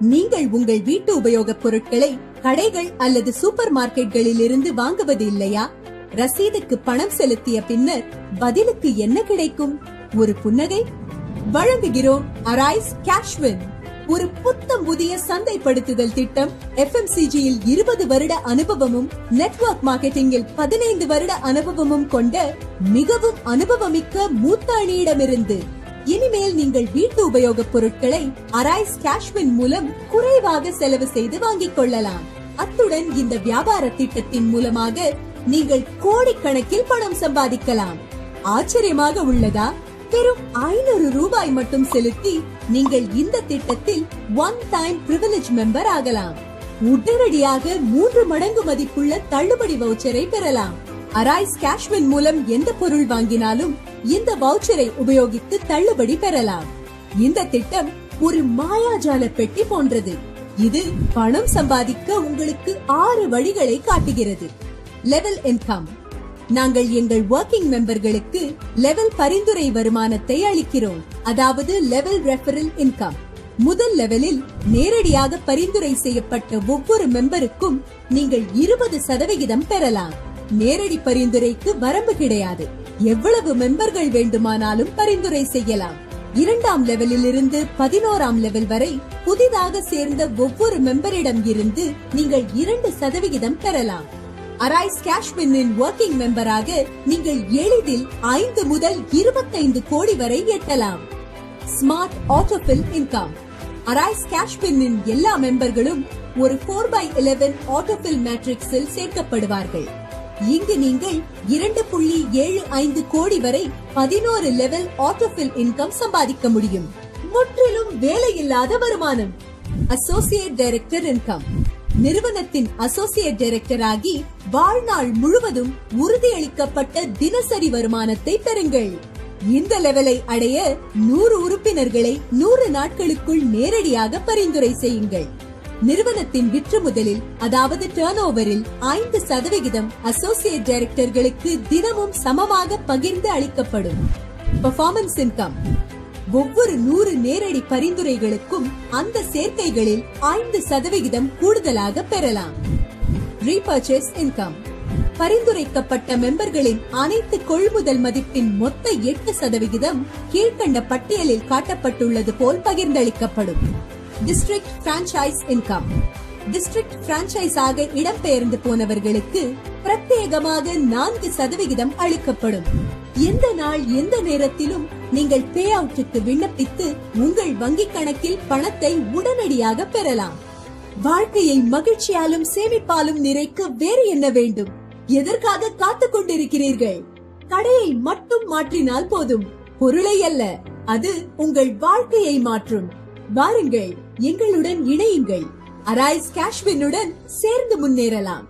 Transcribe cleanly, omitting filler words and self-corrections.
நீங்கள் உங்கள் வீட்டு உபயோகப் பொருட்களை கடைகள் அல்லது சூப்பர் மார்க்கெட்களில் இருந்து வாங்குவது இல்லையா? ரசீதுக்கு பணம் செலுத்திய பின்னர் பதிலுக்கு என்ன கிடைக்கும்? ஒரு புன்னகை. வழங்குகிறோம் அரைஸ் கேஷ்வின், ஒரு புத்தம் புதிய சந்தைப்படுத்துதல் திட்டம். FMCG-யில் 20 வருட அனுபவமும் நெட்வொர்க் மார்க்கெட்டிங்கில் 15 வருட அனுபவமும் கொண்ட மிகவும் அனுபவமிக்க மூத்த அணியிடமிருந்து. இனிமேல் நீங்கள் வீட்டு உபயோகப் பொருட்களை அரைஸ் கேஷ்வின் மூலம் குறைவாக செலவு செய்து வாங்கிக் கொள்ளலாம். அத்துடன் இந்த வியாபார திட்டத்தின் மூலமாக நீங்கள் கோடிக்கணக்கில் பணம் சம்பாதிக்கலாம். ஆச்சரியமாக உள்ளதா? வெறும் 500 ரூபாய் மட்டும் செலுத்தி நீங்கள் இந்த திட்டத்தில் ஒன் டைம் பிரிவிலேஜ் மெம்பர் ஆகலாம். உடனடியாக 3 மடங்கு மதிப்புள்ள தள்ளுபடி வவுச்சரை பெறலாம். அரைஸ் கேஷ்வின் மூலம் எந்த பொருள் வாங்கினாலும் இந்த வவுச்சரை உபயோகித்து தள்ளுபடி பெறலாம். இந்த திட்டம் ஒரு மாயாஜால பெட்டி போன்றது. இது பணம் சம்பாதிக்க உங்களுக்கு 6 வழிகளை காட்டுகிறது. Level income. நாங்கள் எங்கள் வொர்க்கிங் மெம்பர்களுக்கு லெவல் பரிந்துரை வருமானத்தை அளிக்கிறோம், அதாவது லெவல் ரெஃபரல் இன்கம். முதல் லெவலில் நேரடியாக பரிந்துரை செய்யப்பட்ட ஒவ்வொரு மெம்பருக்கும் நீங்கள் 20% பெறலாம். நேரடி பரிந்துரைக்கு வரம்பு கிடையாது. எவ்வளவு மெம்பர்கள் வேண்டுமானாலும் பரிந்துரை செய்யலாம். 2ஆம் லெவலில் இருந்து 11ஆம் லெவல் வரை புதிதாக சேர்ந்த ஒவ்வொரு மெம்பரிடம் இருந்து நீங்கள் 2% பெறலாம். அரைஸ் கேஷ்வின் வொர்க்கிங் மெம்பராக நீங்கள் எளிதில் 5 முதல் 25 கோடி வரை எட்டலாம். Smart autofill income. Arise Cashwin எல்லா மெம்பர்களும் ஒரு 4x11 ஆட்டோபில் மேட்ரிக்ஸில் சேர்க்கப்படுவார்கள். இங்கு நீங்கள் 2.75 கோடி வரை 11 லெவல் ஆட்டோபில் இன்கம் சம்பாதிக்க முடியும். முற்றிலும் வேலையில்லாத வருமானம். Associate director income. நிறுவனத்தின் அசோசியேட் டைரக்டர் ஆகி வாழ்நாள் முழுவதும் உறுதியளிக்கப்பட்ட தினசரி வருமானத்தை பெறுங்கள். இந்த லெவலை அடைய 100 உறுப்பினர்களை 100 நாட்களுக்குள் நேரடியாக பரிந்துரை செய்யுங்கள். நிறுவனத்தின் விற்று முதலில், அதாவது டர்ன் ஓவரில் 5% அசோசியேட் டைரக்டர்களுக்கு தினமும் சமமாக பகிர்ந்து அளிக்கப்படும். Performance income. ஒவ்வொரு 100 நேரடி பரிந்துரைகளுக்கும் அந்த சேர்க்கைகளில் 5% கூடுதலாக பெறலாம். Repurchase income. பரிந்துரைக்கப்பட்ட மெம்பர்களின் அனைத்து கொள்முதல் மதிப்பின் மொத்த 8% கீழ்கண்ட பட்டியலில் காட்டப்பட்டுள்ளது போல் பகிர்ந்தளிக்கப்படும். District franchise income. District franchise ஆக இடம்பெயர்ந்து போனவர்களுக்கு பிரத்யேகமாக 4% அளிக்கப்படும். எந்த நாள் எந்த நேரத்திலும் நீங்கள் பே அவுட்டுக்கு விண்ணப்பித்து உங்கள் வங்கிக் கணக்கில் பணத்தை உடனடியாக பெறலாம். வாழ்க்கையை மகிழ்ச்சியாலும் சேமிப்பாலும் நிறைக்க வேறு என்ன வேண்டும்? எதற்காக காத்துக் கொண்டிருக்கிறீர்கள்? கடையை மட்டும் மாற்றினால் போதும், பொருளை அல்ல. அது உங்கள் வாழ்க்கையை மாற்றும். வாருங்கள், எங்களுடன் இணையுங்கள். அரைஸ் கேஷ்வினுடன் சேர்ந்து முன்னேறலாம்.